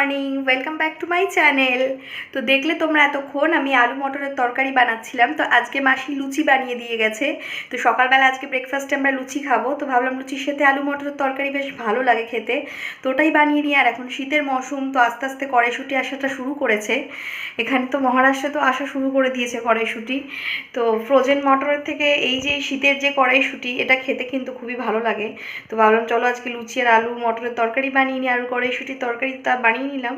Morning, welcome back to my channel. তো দেখলে তোমরা এতক্ষণ আমি আলু মটরের তরকারি বানাচ্ছিলাম। তো আজকে মাসি লুচি বানিয়ে দিয়ে গেছে। তো সকালবেলা আজকে ব্রেকফাস্টে আমরা লুচি খাবো, তো ভাবলাম লুচির সাথে আলু মটরের তরকারি বেশ ভালো লাগে খেতে। তো ওটাই বানিয়ে নিই। আর এখন শীতের মৌসুম, তো আস্তে আস্তে কড়াইশুঁটি আসাটা শুরু করেছে। এখানে তো মহারাষ্ট্রে তো আসা শুরু করে দিয়েছে কড়াইশুঁটি। তো ফ্রোজেন মটরের থেকে এই যে শীতের যে কড়াইশুঁটি, এটা খেতে কিন্তু খুবই ভালো লাগে। তো ভাবলাম চলো আজকে লুচি আর আলু মটরের তরকারি বানিয়ে নিই, আর কড়াইশুঁটির তরকারিটা বানিয়ে নিলাম।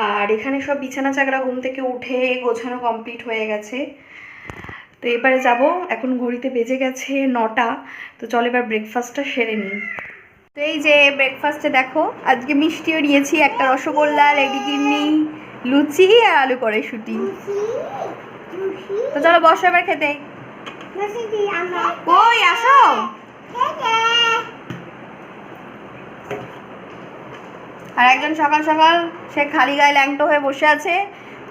আর এখানে সব বিছানা চাকরা ঘুম থেকে উঠে গোছানো কমপ্লিট হয়ে গেছে। তো এবারে যাব, এখন ঘড়িতে বেজে গেছে 9টা। তো চলো এবার ব্রেকফাস্টটা সেরে নিই। তো এই যে ব্রেকফাস্টে দেখো, আজকে মিষ্টিও নিয়েছি, একটা রসগোল্লা, রেডি কিডনি, লুচি আর আলু কড়াইশুঁটি। তো চলো বসো এবার খেতে। কই আসো। আর একজন সকাল সকাল সে খালি গায়ে ল্যাংটো হয়ে বসে আছে।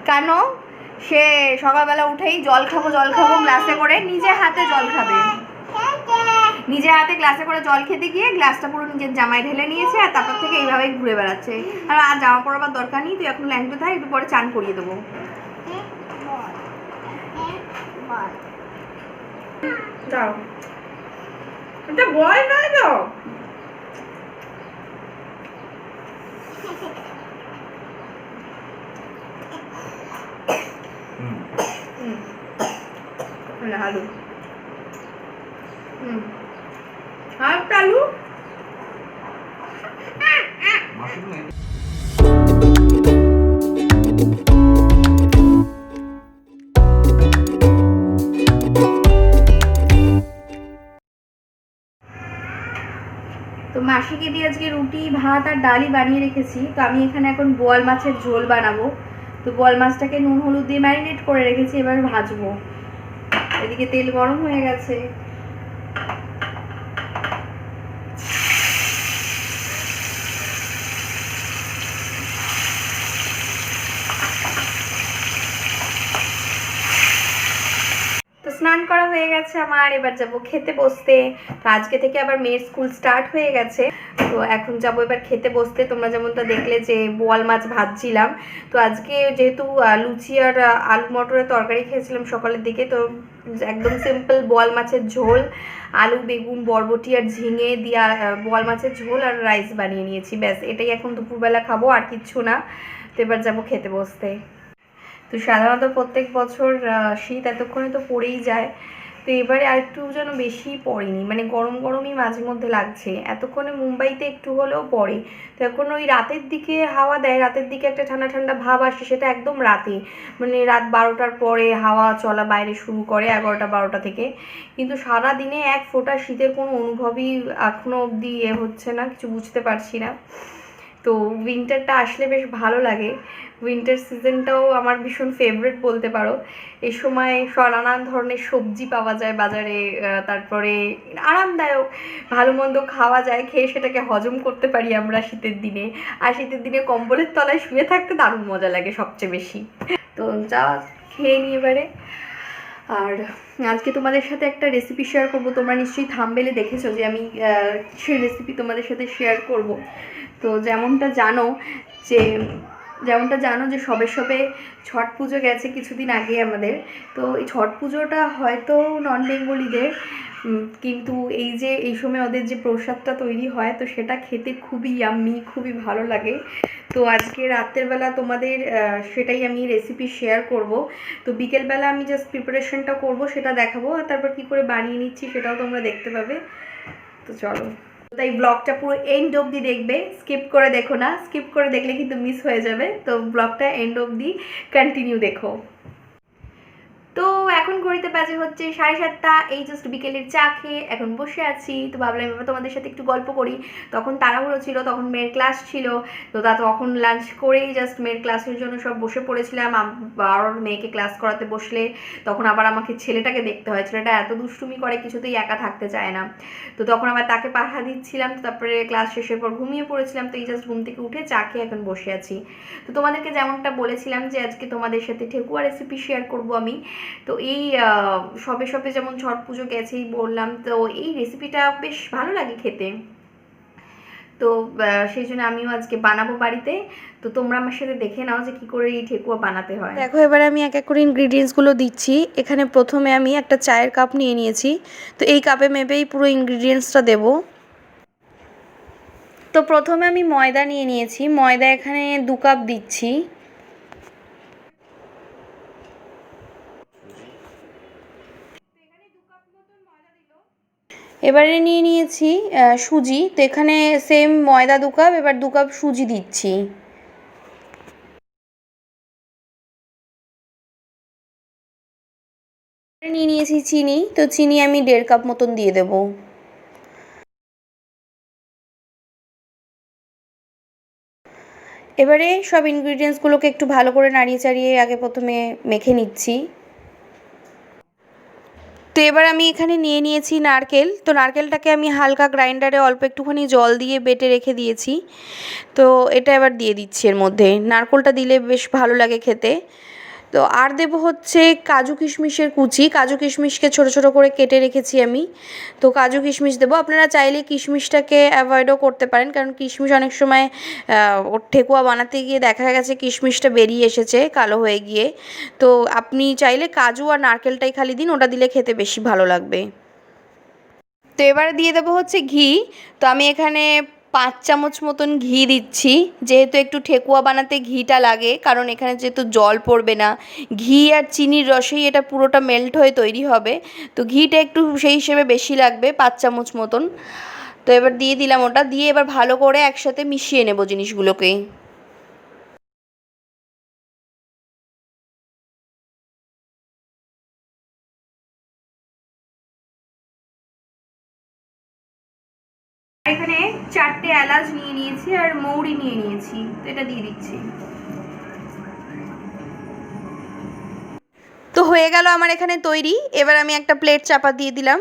কেন? সে সকালবেলা উঠেই জল খাবো গ্লাসে করে, নিজে হাতে জল খাবে। নিজে হাতে গ্লাসে করে জল খেতে গিয়ে গ্লাসটা পুরো নিজের জামায় ঢেলে নিয়েছে, আর তারপর থেকে এইভাবেই ঘুরে বেড়াচ্ছে। আর জামা পরাবার দরকার নেই, তুই এখন ল্যাংটো থাক, একটু পরে চান করিয়ে দেবো। যাও, এটা ভয় নয় তো। আলু আলু তো মাসিকে দিয়ে আজকে রুটি ভাত আর ডালই বানিয়ে রেখেছি। তো আমি এখানে এখন বোয়াল মাছের ঝোল বানাবো। তো বোয়াল মাছটাকে নুন হলুদ দিয়ে ম্যারিনেট করে রেখেছি, এবার ভাজবো। এদিকে তেল গরম হয়ে গেছে। স্নান করা হয়ে গেছে আমার, এবার যাব খেতে বসতে। তো আজকে থেকে আবার মেয়ের স্কুল স্টার্ট হয়ে গেছে। তো এখন যাব এবার খেতে বসতে। তোমরা যেমনটা দেখলে যে বোয়াল মাছ ভাজছিলাম। তো আজকে যেহেতু লুচি আর আলু মটরের তরকারি খেয়েছিলাম সকালের দিকে, তো একদম সিম্পল বোয়াল মাছের ঝোল, আলু বেগুন বরবটি আর ঝিঙে দিয়া বোয়াল মাছের ঝোল আর রাইস বানিয়ে নিয়েছি। ব্যাস এটাই এখন দুপুরবেলা খাবো, আর কিচ্ছু না। তো এবার যাবো খেতে বসতে। তো সাধারণত প্রত্যেক বছর শীত এতক্ষণে তো পড়েই যায়। তো এবারে আর একটু যেন বেশি পড়েনি, মানে গরম গরমই মাঝে মধ্যে লাগছে। এতক্ষণে মুম্বাইতে একটু হলেও পড়ে। তো এখন ওই রাতের দিকে হাওয়া দেয়, রাতের দিকে একটা ঠান্ডা ঠান্ডা ভাব আসে, সেটা একদম রাতে, মানে রাত 12টার পরে হাওয়া চলা বাইরে শুরু করে, 11টা 12টা থেকে। কিন্তু সারা দিনে এক ফোঁটা শীতের কোনো অনুভবই এখনও অবধি হচ্ছে না, কিছু বুঝতে পারছি না। তো উইন্টারটা আসলে বেশ ভালো লাগে। উইন্টার সিজনটাও আমার ভীষণ ফেভারিট বলতে পারো। এই সময় নানান ধরনের সবজি পাওয়া যায় বাজারে, তারপরে আরামদায়ক ভালো মন্দ খাওয়া যায়, খেয়ে সেটাকে হজম করতে পারি আমরা শীতের দিনে। আর শীতের দিনে কম্বলের তলায় শুয়ে থাকতে দারুণ মজা লাগে সবচেয়ে বেশি। তো যা খেয়ে নিয়ে এবারে। আর আজকে তোমাদের সাথে একটা রেসিপি শেয়ার করব। তোমরা নিশ্চয়ই থাম্বনেলে দেখেছো যে আমি সেই রেসিপি তোমাদের সাথে শেয়ার করব। তো যেমনটা জানো যে সবে সবে ছট পুজো গেছে কিছুদিন আগে আমাদের। তো এই ছট পুজোটা হয়তো নন বেঙ্গলিদের, কিন্তু এই সময় ওদের যে প্রসাদটা তৈরি হয়, তো সেটা খেতে খুবই ইয়াম্মি, খুবই ভালো লাগে। তো আজকে রাতের বেলা তোমাদের সেটাই আমি রেসিপি শেয়ার করব। তো বিকেলবেলা আমি জাস্ট প্রিপারেশনটা করব, সেটা দেখাবো, আর তারপর কী করে বানিয়ে নিচ্ছি সেটাও তোমরা দেখতে পাবে। তো চলো, তাই ব্লগটা পুরো এন্ড অবধি দেখবে, স্কিপ করে দেখো না। স্কিপ করে দেখলে কিন্তু মিস হয়ে যাবে। তো ব্লগটা এন্ড অবধি কন্টিনিউ দেখো। তো এখন ঘড়িতে বাজে হচ্ছে 7:30। এই জাস্ট বিকেলের চা খেয়ে এখন বসে আছি। তো ভাবলাম এবার তোমাদের সাথে একটু গল্প করি। তখন তাড়াহুড়ো ছিল, তখন মেয়ের ক্লাস ছিল। তো তখন লাঞ্চ করেই জাস্ট মেয়ের ক্লাসের জন্য সব বসে পড়েছিলাম। আর মেয়েকে ক্লাস করাতে বসলে তখন আবার আমাকে ছেলেটাকে দেখতে হয়। ছেলেটা এত দুষ্টুমি করে, কিছুতেই একা থাকতে চায় না। তো তখন আবার তাকে পাঠা দিচ্ছিলাম। তারপরে ক্লাস শেষের পর ঘুমিয়ে পড়েছিলাম। তো এই জাস্ট ঘুম থেকে উঠে চা খেয়ে এখন বসে আছি। তো তোমাদেরকে যেমনটা বলেছিলাম যে আজকে তোমাদের সাথে ঠেকুয়া রেসিপি শেয়ার করব আমি। তো এই সবে সবে যেমন ছট পুজো গেছেই বললাম, তো এই রেসিপিটা বেশ ভালো লাগে খেতে। তো সেই জন্য আমিও আজকে বানাবো বাড়িতে। তো তোমরা আমার সাথে দেখে নাও যে কী করে এই ঠেকুয়া বানাতে হয়। দেখো এবার আমি এক এক করে ইনগ্রিডিয়েন্টসগুলো দিচ্ছি। এখানে প্রথমে আমি একটা চায়ের কাপ নিয়ে নিয়েছি, তো এই কাপে মেপেই পুরো ইনগ্রিডিয়েন্টসটা দেবো। তো প্রথমে আমি ময়দা নিয়ে নিয়েছি, ময়দা এখানে 2 কাপ দিচ্ছি। এবারে নিয়ে নিয়েছি সুজি, তো এখানে সেম ময়দা 2 কাপ, এবার 2 কাপ সুজি দিচ্ছি। নিয়ে নিয়েছি চিনি, তো চিনি আমি 1.5 কাপ মতন দিয়ে দেবো। এবারে সব ইনগ্রিডিয়েন্টসগুলোকে একটু ভালো করে নাড়িয়ে চাড়িয়ে আগে প্রথমে মেখে নিচ্ছি। তো এবার আমি এখানে নিয়ে নিয়েছি নারকেল, তো নারকেলটাকে আমি হালকা গ্রাইন্ডারে অল্প একটুখানি জল দিয়ে বেটে রেখে দিয়েছি। তো এটা এবার দিয়ে দিচ্ছি এর মধ্যে, নারকেলটা দিলে বেশ ভালো লাগে খেতে। তো আর দেবো হচ্ছে কাজু কিশমিশের কুচি, কাজু কিশমিশকে ছোটো ছোটো করে কেটে রেখেছি আমি, তো কাজু কিশমিশ দেবো। আপনারা চাইলে কিশমিশটাকে অ্যাভয়েডও করতে পারেন, কারণ কিশমিশ অনেক সময় ওর ঠেকুয়া বানাতে গিয়ে দেখা গেছে কিশমিশটা বেরিয়ে এসেছে কালো হয়ে গিয়ে। তো আপনি চাইলে কাজু আর নারকেলটাই খালি দিন, ওটা দিলে খেতে বেশি ভালো লাগবে। তো এবারে দিয়ে দেবো হচ্ছে ঘি, তো আমি এখানে 5 চামচ মতন ঘি দিচ্ছি, যেহেতু একটু ঠেকুয়া বানাতে ঘিটা লাগে, কারণ এখানে যেহেতু জল পড়বে না, ঘি আর চিনির রসেই এটা পুরোটা মেল্ট হয়ে তৈরি হবে, তো ঘিটা একটু সেই হিসেবে বেশি লাগবে, 5 চামচ মতন। তো এবার দিয়ে দিলাম ওটা, দিয়ে এবার ভালো করে একসাথে মিশিয়ে নেব জিনিসগুলোকে। এখানে 4টে এলাচ নিয়ে নিয়েছি আর মৌরি নিয়ে নিয়েছি, তো এটা দিয়ে দিচ্ছি। তো হয়ে গেল আমার এখানে তৈরি। এবার আমি একটা প্লেট চাপা দিয়ে দিলাম,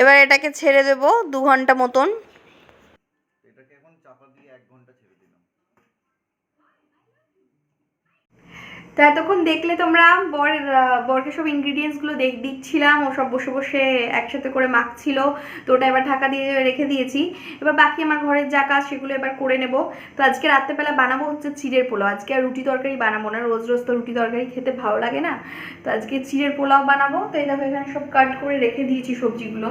এবার এটাকে ছেড়ে দেব 2 ঘন্টা মতন। এটাকে এখন চাপা দিয়ে 1 ঘন্টা ছেড়ে দিলাম। তো এতক্ষণ দেখলে তোমরা বরকে সব ইনগ্রিডিয়েন্টসগুলো দিচ্ছিলাম, ও সব বসে বসে একসাথে করে মাখছিল, তো ওটা এবার ঢাকা দিয়ে রেখে দিয়েছি। এবার বাকি আমার ঘরের যা কাজ সেগুলো এবার করে নেব। তো আজকে রাত্রেবেলা বানাবো হচ্ছে চিড়ের পোলাও, আজকে আর রুটি তরকারি বানাবো না, রোজ রোজ তো রুটি তরকারি খেতে ভালো লাগে না, তো আজকে চিড়ের পোলাও বানাবো। তো এই দেখো এখানে সব কাট করে রেখে দিয়েছি সবজিগুলো।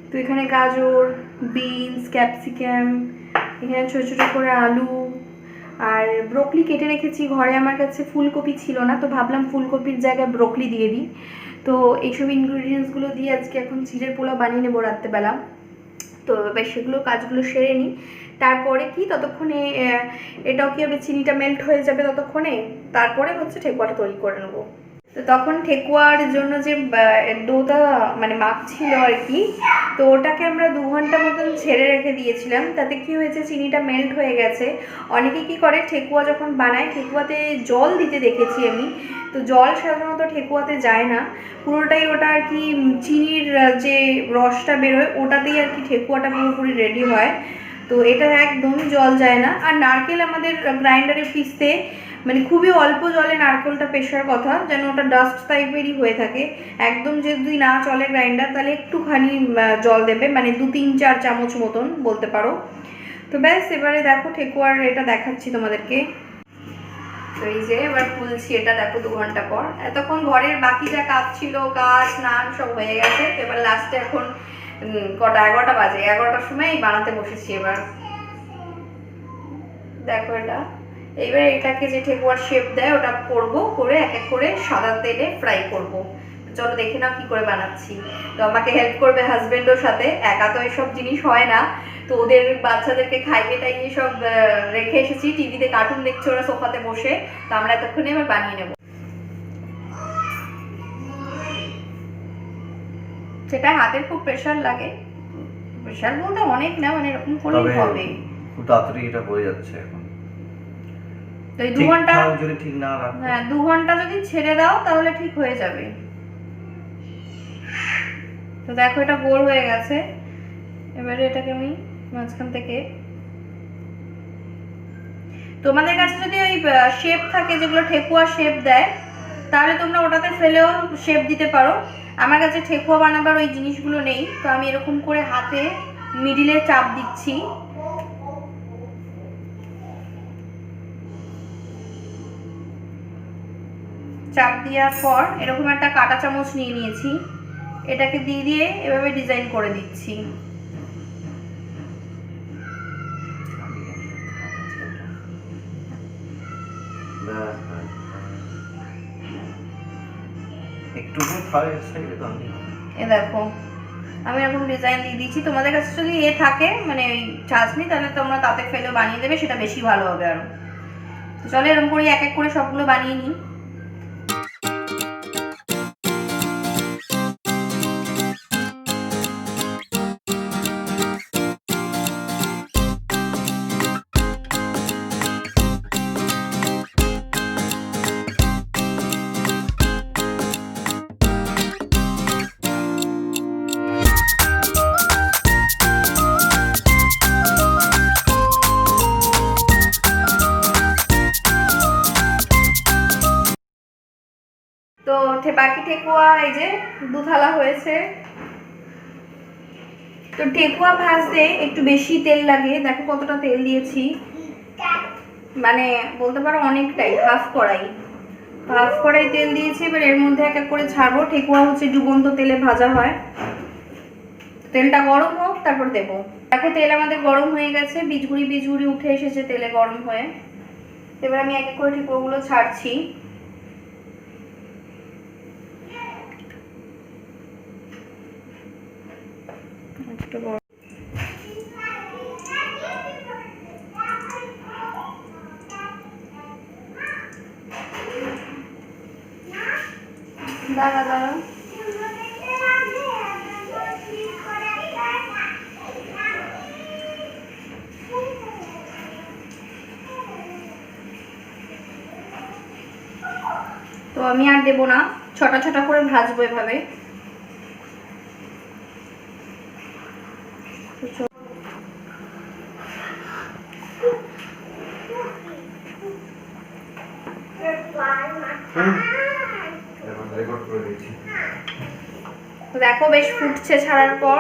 তো এখানে গাজর, বিনস, ক্যাপসিকাম, এখানে ছোটো ছোটো করে আলু আর ব্রোকলি কেটে রেখেছি। ঘরে আমার কাছে ফুলকপি ছিল না, তো ভাবলাম ফুলকপির জায়গায় ব্রোকলি দিয়ে দিই। তো এইসব ইনগ্রিডিয়েন্টসগুলো দিয়ে আজকে এখন চিড়ের পোলাও বানিয়ে নেবো রাত্রেবেলা। তো এবার সেগুলো কাজগুলো সেরে নিই, তারপরে কি ততক্ষণে এটাও কি হবে, চিনিটা মেল্ট হয়ে যাবে ততক্ষণে, তারপরে হচ্ছে ঠেকুয়াটা তৈরি করে নেবো। তো তখন ঠেকুয়ার জন্য যে ডোটা মানে মাখছিল আর কি, তো ওটাকে আমরা 2 ঘন্টা মতন ছেড়ে রেখে দিয়েছিলাম। তাতে কি হয়েছে, চিনিটা মেল্ট হয়ে গেছে। অনেকে কি করে, ঠেকুয়া যখন বানায় ঠেকুয়াতে জল দিতে দেখেছি আমি, তো জল সাধারণত ঠেকুয়াতে যায় না, পুরোটাই ওটা আর কি চিনির যে রসটা বেরোয় ওটাতেই আর কি ঠেকুয়াটা পুরোপুরি রেডি হয়। তো এটা একদমই জল যায় না। আর নারকেল আমাদের গ্রাইন্ডারে পিষতে মানে খুবই অল্প জলে নারকেলটা পেশার কথা, যেন ওটা ডাস্ট টাইপেরই হয়ে থাকে। একদম যদি না চলে গ্রাইন্ডার, তাহলে একটুখানি জল দেবে, মানে 2-3-4 চামচ মতন বলতে পারো। তো ব্যাস, এবারে দেখো ঠেকুয়ার এটা দেখাচ্ছি তোমাদেরকে। তো এই যে এবার খুলছি এটা, দেখো 2 ঘন্টা পর। এতক্ষণ ঘরের বাকি যা কাজ ছিল, কাজ স্নান সব হয়ে গেছে। এবার লাস্টে এখন কটা, 11টা বাজে, 11টার সময় বানাতে বসেছি। এবার দেখো এটা, এইবার এটাকে যে ঠেকুয়ার শেপ দেয় ওটা করবো, করে এক এক করে সাদা তেলে ফ্রাই করব। চলো দেখে নাও কি করে বানাচ্ছি। তো আমাকে হেল্প করবে হাজবেন্ডের সাথে, একা তো এসব জিনিস হয় না। তো ওদের বাচ্চাদেরকে খাইয়ে টাইয়ে সব রেখে এসেছি, টিভিতে কার্টুন দেখছে ওরা সোফাতে বসে, তো আমরা এতক্ষণে এবার বানিয়ে নেব। সেটা হাতের খুব প্রেশার লাগে, প্রেশার বলতে অনেক না, মানে এরকম করলেই হবে। খুব তাড়াতাড়ি এটা হয়ে যাচ্ছে এখন। তো এই 2 ঘন্টা যদি ঠিক না রাখো, হ্যাঁ 2 ঘন্টা যদি ছেড়ে দাও তাহলে ঠিক হয়ে যাবে। তো দেখো এটা গোল হয়ে গেছে। এবারে এটাকে আমি মাঝখান থেকে, তোমাদের কাছে যদি ওই শেপ থাকে যেগুলো ঠেকুয়া শেপ দেয়, তাহলে তোমরা ওটাতে ফেলেও শেপ দিতে পারো। আমার কাছে ঠেকুয়া বানাবার ওই জিনিসগুলো নেই, তো আমি এরকম করে হাতে মিডিলে চাপ দিচ্ছি। চাপ দেওয়ার পর এরকম একটা কাঁটা চামচ নিয়ে নিয়েছি, এটাকে দিয়ে দিয়ে এভাবে ডিজাইন করে দিচ্ছি। একটু খাওয়া সাইডে তো এ দেখো আমি এরকম ডিজাইন দিয়ে দিচ্ছি। তোমাদের কাছে যদি এ থাকে মানে ওই চাশনি, তাহলে তোমরা তাতে ফেলে বানিয়ে দেবে, সেটা বেশি ভালো হবে আরো। তো চলো এরকম করে এক এক করে সবগুলো বানিয়ে নিই। তো বাকি ঠেকুয়া এই যে দুথালা হয়েছে। তো ঠেকুয়া ভাজতে একটু বেশি তেল লাগে, দেখো কতটা তেল দিয়েছি, মানে বলতে পারো অনেকটাই, হাফ কড়াই তেল দিয়েছি। এবার এর মধ্যে এক এক করে ছাড়বো। ঠেকুয়া হচ্ছে ডুবন্ত তেলে ভাজা হয়। তেলটা গরম হোক তারপর দেবো। দেখো তেল আমাদের গরম হয়ে গেছে, বীজগুড়ি উঠে এসেছে তেলে গরম হয়ে। এবার আমি এক এক করে ঠেকুয়াগুলো ছাড়ছি। দাঁড়া তো আমি আর দেবো না, ছটা ছটা করে ভাজবো এভাবে। দেখো বেশ ফুটছে ছাড়ার পর।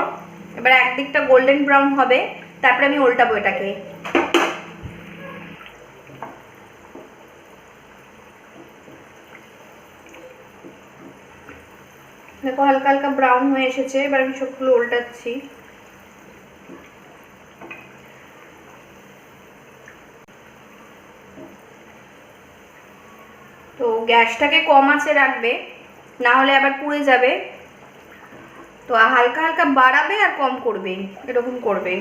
এবার একদিকটা গোল্ডেন ব্রাউন হবে, তারপরে আমি উল্টাবো এটাকে। দেখো হালকা হালকা ব্রাউন হয়ে এসেছে, এবার আমি সবগুলো উল্টাচ্ছি। তো গ্যাসটাকে কম আঁচে রাখবে, না হলে আবার পুড়ে যাবে। তো হালকা হালকা বাড়াবে আর কম করবে, এরকম করবে।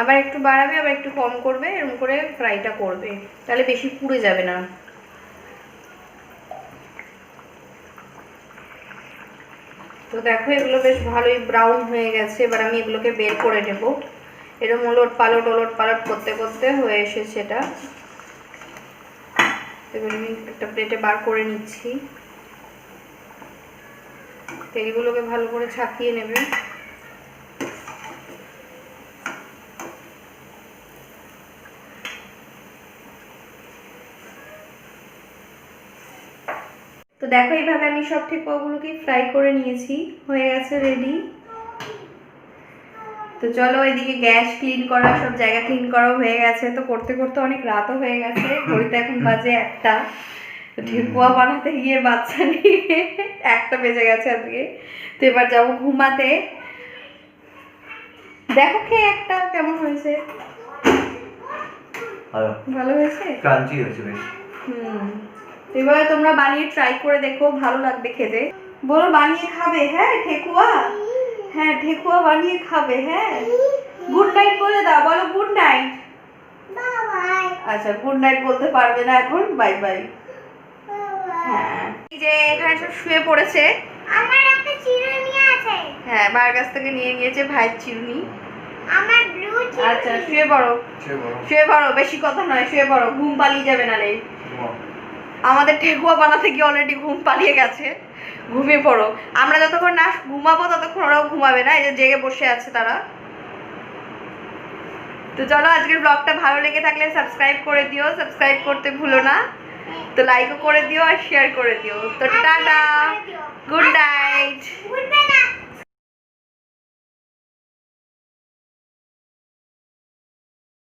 আবার একটু বাড়াবে আবার একটু কম করবে, এরকম করে ফ্রাইটা করবে, তাহলে বেশি পুড়ে যাবে না। তো দেখো এগুলো বেশ ভালোই ব্রাউন হয়ে গেছে। এবার আমি এগুলোকে বের করে নেব। এরকম ওলট পালট করতে করতে হয়ে এসেছে এটা। এবার আমি একটা প্লেটে বার করে নিচ্ছি। তেলগুলোকে ভালো করে ছাকিয়ে নেবে। তো দেখো এইভাবে আমি সব ঠেকুয়াগুলোকে ফ্রাই করে নিয়েছি, হয়ে গেছে রেডি। তো চলো এদিকে গ্যাস ক্লিন করা, সব জায়গা ক্লিন করাও হয়ে গেছে। তো করতে করতে অনেক রাতও হয়ে গেছে, ঘড়িতে এখন বাজে 1টা। তো ঠেকুয়া বানাতে গিয়ে বাচ্চা নিয়ে 1টা বেজে গেছে আজকে। তো এবার যাবো ঘুমাতে। দেখো খেয়ে একটা কেমন হয়েছে? ভালো হয়েছে, ক্রাঞ্চি হয়েছে বেশ। এবারে তোমরা বানিয়ে ট্রাই করে দেখো, ভালো লাগবে খেতে। বলো বানিয়ে খাবে? হ্যাঁ ঠেকুয়া, হ্যাঁ ঠেকুয়া বানিয়ে খাবে। হ্যাঁ গুড নাইট বলে দাও, বলো গুড নাইট। আচ্ছা গুড নাইট বলতে পারবে না এখন, বাই বাই। হ্যাঁ এই যে এখানে সব শুয়ে পড়েছে। আমার একটা চিরুনি আছে। হ্যাঁ ভাইয়ের কাছ থেকে নিয়ে নিয়েছে ভাইয়ের চিরুনি। আমার ব্লু চিরুনি। আচ্ছা শুয়ে পড়ো, শুয়ে পড়ো, বেশি কথা নয়, শুয়ে পড়ো, ঘুম পালিয়ে যাবে নালে। আমাদের ঠেকুয়া বানাতে গিয়ে অলরেডি ঘুম পালিয়ে গেছে, ঘুমিয়ে পড়ো। আমরা যতক্ষণ না ঘুমাবো ততক্ষণ ওরাও ঘুমাবে না, এই যে জেগে বসে আছে তারা। তো চলো আজকের ব্লগটা ভালো লেগে থাকলে সাবস্ক্রাইব করে দিও, সাবস্ক্রাইব করতে ভুলো না। তো লাইকও করে দিও আর শেয়ার করে দিও। তো টাটা, গুড নাইট। গুড